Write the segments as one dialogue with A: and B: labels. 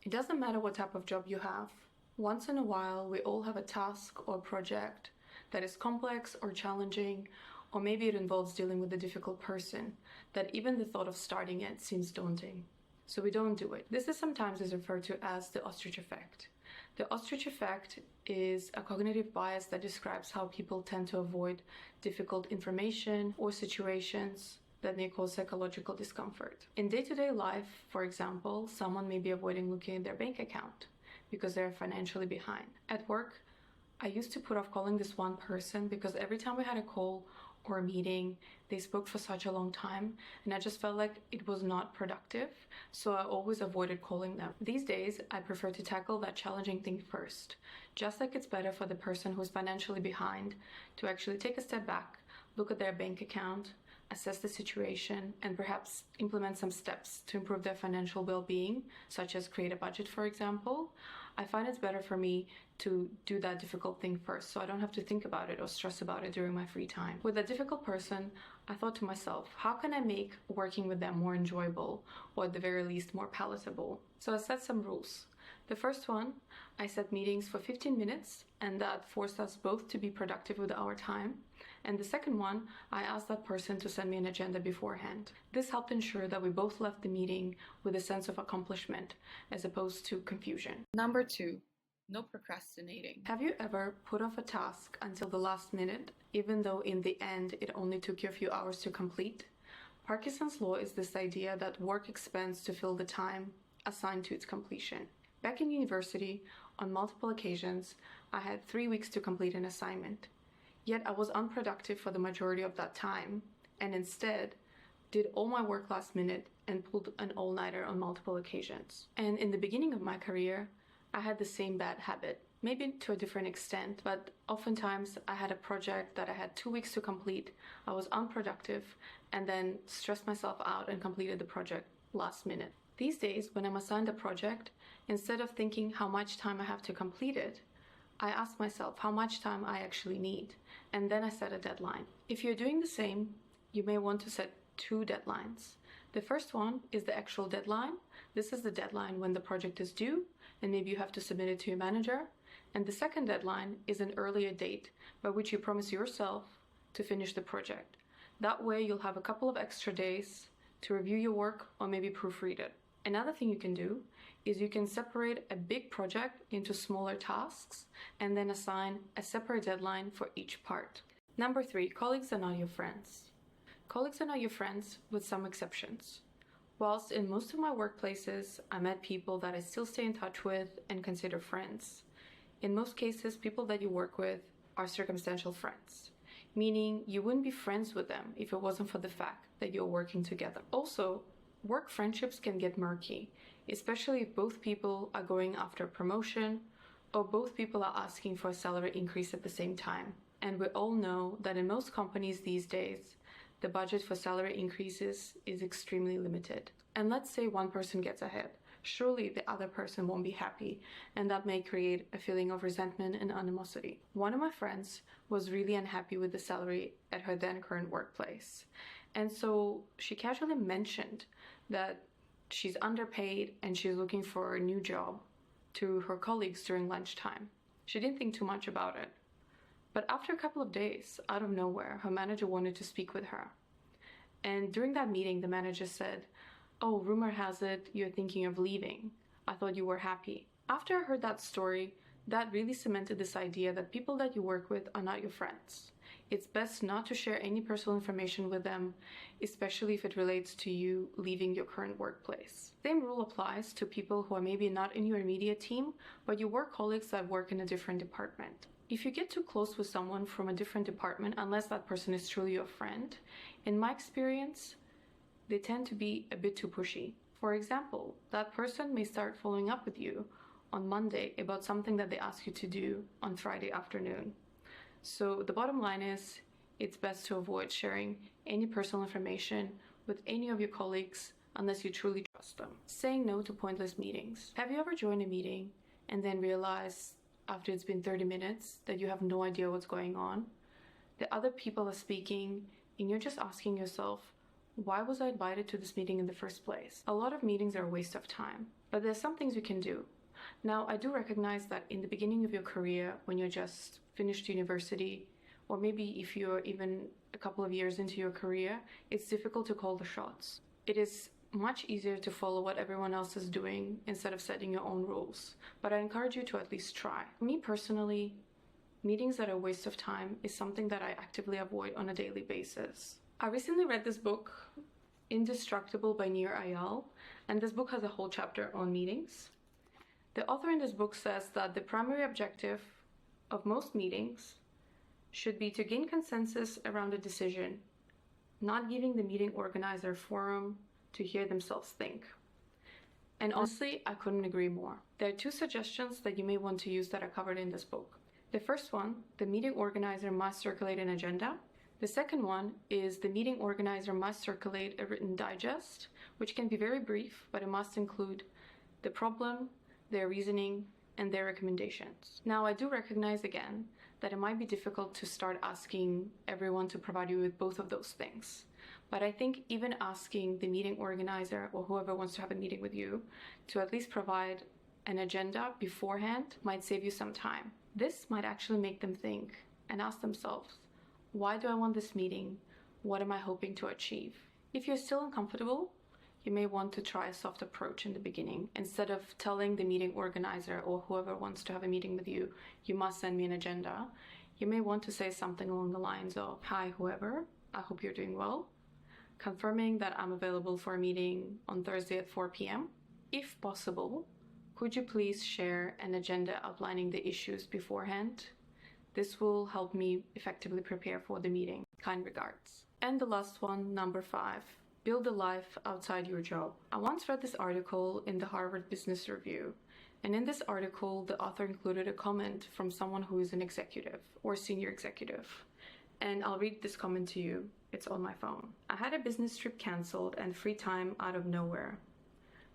A: It doesn't matter what type of job you have. Once in a while, we all have a task or project that is complex or challenging, or maybe it involves dealing with a difficult person that even the thought of starting it seems daunting. So we don't do it. This is sometimes referred to as the ostrich effect. The ostrich effect is a cognitive bias that describes how people tend to avoid difficult information or situations that may cause psychological discomfort. In day-to-day life, for example, someone may be avoiding looking at their bank account because they're financially behind. At work, I used to put off calling this one person because every time we had a call or a meeting, they spoke for such a long time and I just felt like it was not productive, so I always avoided calling them. These days, I prefer to tackle that challenging thing first. Just like it's better for the person who's financially behind to actually take a step back, look at their bank account, assess the situation, and perhaps implement some steps to improve their financial well-being, such as create a budget, for example. I find it's better for me to do that difficult thing first, so I don't have to think about it or stress about it during my free time. With a difficult person, I thought to myself, how can I make working with them more enjoyable, or at the very least more palatable? So I set some rules. The first one, I set meetings for 15 minutes, and that forced us both to be productive with our time. And the second one, I asked that person to send me an agenda beforehand. This helped ensure that we both left the meeting with a sense of accomplishment as opposed to confusion.
B: Number 2, no procrastinating.
A: Have you ever put off a task until the last minute, even though in the end it only took you a few hours to complete? Parkinson's law is this idea that work expands to fill the time assigned to its completion. Back in university, on multiple occasions, I had 3 weeks to complete an assignment. Yet I was unproductive for the majority of that time, and instead did all my work last minute and pulled an all-nighter on multiple occasions. And in the beginning of my career, I had the same bad habit, maybe to a different extent, but oftentimes I had a project that I had 2 weeks to complete, I was unproductive, and then stressed myself out and completed the project last minute. These days, when I'm assigned a project, instead of thinking how much time I have to complete it, I ask myself how much time I actually need, and then I set a deadline. If you're doing the same, you may want to set 2 deadlines. The first one is the actual deadline. This is the deadline when the project is due, and maybe you have to submit it to your manager. And the second deadline is an earlier date by which you promise yourself to finish the project. That way, you'll have a couple of extra days to review your work or maybe proofread it. Another thing you can do is you can separate a big project into smaller tasks and then assign a separate deadline for each part. Number 3, colleagues are not your friends. Colleagues are not your friends with some exceptions. Whilst in most of my workplaces, I met people that I still stay in touch with and consider friends. In most cases, people that you work with are circumstantial friends, meaning you wouldn't be friends with them if it wasn't for the fact that you're working together. Also, work friendships can get murky, especially if both people are going after a promotion or both people are asking for a salary increase at the same time. And we all know that in most companies these days, the budget for salary increases is extremely limited. And let's say one person gets ahead. Surely the other person won't be happy, and that may create a feeling of resentment and animosity. One of my friends was really unhappy with the salary at her then current workplace. And so she casually mentioned that she's underpaid and she's looking for a new job to her colleagues during lunchtime. She didn't think too much about it. But after a couple of days, out of nowhere, her manager wanted to speak with her. And during that meeting, the manager said, "Oh, rumor has it you're thinking of leaving. I thought you were happy." After I heard that story, that really cemented this idea that people that you work with are not your friends. It's best not to share any personal information with them, especially if it relates to you leaving your current workplace. Same rule applies to people who are maybe not in your immediate team, but you work colleagues that work in a different department. If you get too close with someone from a different department, unless that person is truly your friend, in my experience, they tend to be a bit too pushy. For example, that person may start following up with you on Monday about something that they ask you to do on Friday afternoon. So the bottom line is, it's best to avoid sharing any personal information with any of your colleagues unless you truly trust them. Saying no to pointless meetings. Have you ever joined a meeting and then realized after it's been 30 minutes that you have no idea what's going on? The other people are speaking and you're just asking yourself, why was I invited to this meeting in the first place? A lot of meetings are a waste of time. But there's some things you can do. Now, I do recognize that in the beginning of your career, when you're just finished university, or maybe if you're even a couple of years into your career, it's difficult to call the shots. It is much easier to follow what everyone else is doing instead of setting your own rules. But I encourage you to at least try. Me personally, meetings that are a waste of time is something that I actively avoid on a daily basis. I recently read this book, Indestructible by Nir Eyal, and this book has a whole chapter on meetings. The author in this book says that the primary objective of most meetings should be to gain consensus around a decision, not giving the meeting organizer forum to hear themselves think. And honestly, I couldn't agree more. There are two suggestions that you may want to use that are covered in this book. The first one, the meeting organizer must circulate an agenda. The second one is the meeting organizer must circulate a written digest, which can be very brief, but it must include the problem, their reasoning, and their recommendations. Now, I do recognize again that it might be difficult to start asking everyone to provide you with both of those things. But I think even asking the meeting organizer or whoever wants to have a meeting with you to at least provide an agenda beforehand might save you some time. This might actually make them think and ask themselves, why do I want this meeting? What am I hoping to achieve? If you're still uncomfortable, you may want to try a soft approach in the beginning. Instead of telling the meeting organizer or whoever wants to have a meeting with you, you must send me an agenda, you may want to say something along the lines of, hi, whoever, I hope you're doing well. Confirming that I'm available for a meeting on Thursday at 4 p.m. If possible, could you please share an agenda outlining the issues beforehand? This will help me effectively prepare for the meeting. Kind regards. And the last one, number 5. Build a life outside your job. I once read this article in the Harvard Business Review, and in this article, the author included a comment from someone who is an executive or senior executive. And I'll read this comment to you. It's on my phone. I had a business trip canceled and free time out of nowhere.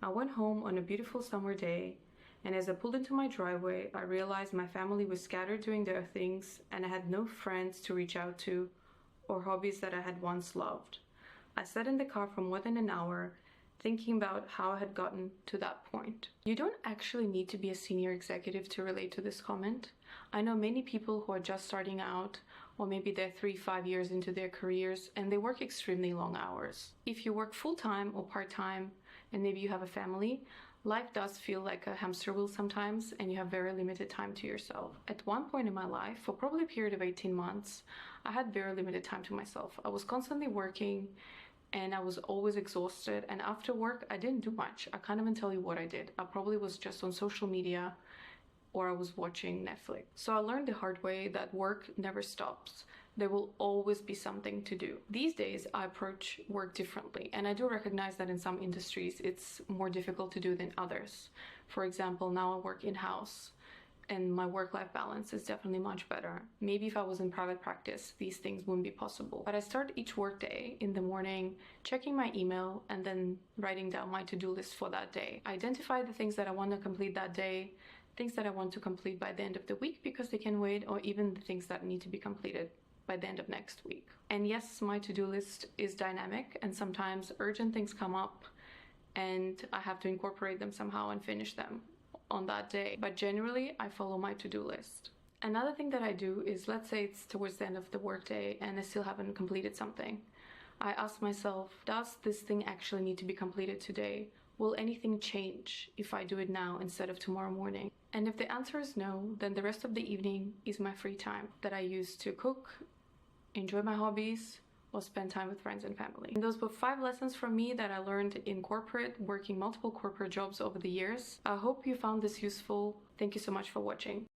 A: I went home on a beautiful summer day, and as I pulled into my driveway, I realized my family was scattered doing their things, and I had no friends to reach out to or hobbies that I had once loved. I sat in the car for more than an hour, thinking about how I had gotten to that point. You don't actually need to be a senior executive to relate to this comment. I know many people who are just starting out, or maybe they're 3-5 years into their careers, and they work extremely long hours. If you work full-time or part-time, and maybe you have a family, life does feel like a hamster wheel sometimes, and you have very limited time to yourself. At one point in my life, for probably a period of 18 months, I had very limited time to myself. I was constantly working, and I was always exhausted, and after work, I didn't do much. I can't even tell you what I did. I probably was just on social media, or I was watching Netflix. So I learned the hard way that work never stops. There will always be something to do. These days, I approach work differently, and I do recognize that in some industries, it's more difficult to do than others. For example, now I work in-house, and my work-life balance is definitely much better. Maybe if I was in private practice, these things wouldn't be possible. But I start each workday in the morning, checking my email, and then writing down my to-do list for that day. I identify the things that I want to complete that day, things that I want to complete by the end of the week because they can wait, or even the things that need to be completed by the end of next week. And yes, my to-do list is dynamic, and sometimes urgent things come up and I have to incorporate them somehow and finish them on that day. But generally, I follow my to-do list. Another thing that I do is, let's say it's towards the end of the workday and I still haven't completed something. I ask myself, does this thing actually need to be completed today? Will anything change if I do it now instead of tomorrow morning? And if the answer is no, then the rest of the evening is my free time that I use to cook, enjoy my hobbies, or spend time with friends and family. And those were 5 lessons from me that I learned in corporate, working multiple corporate jobs over the years. I hope you found this useful. Thank you so much for watching.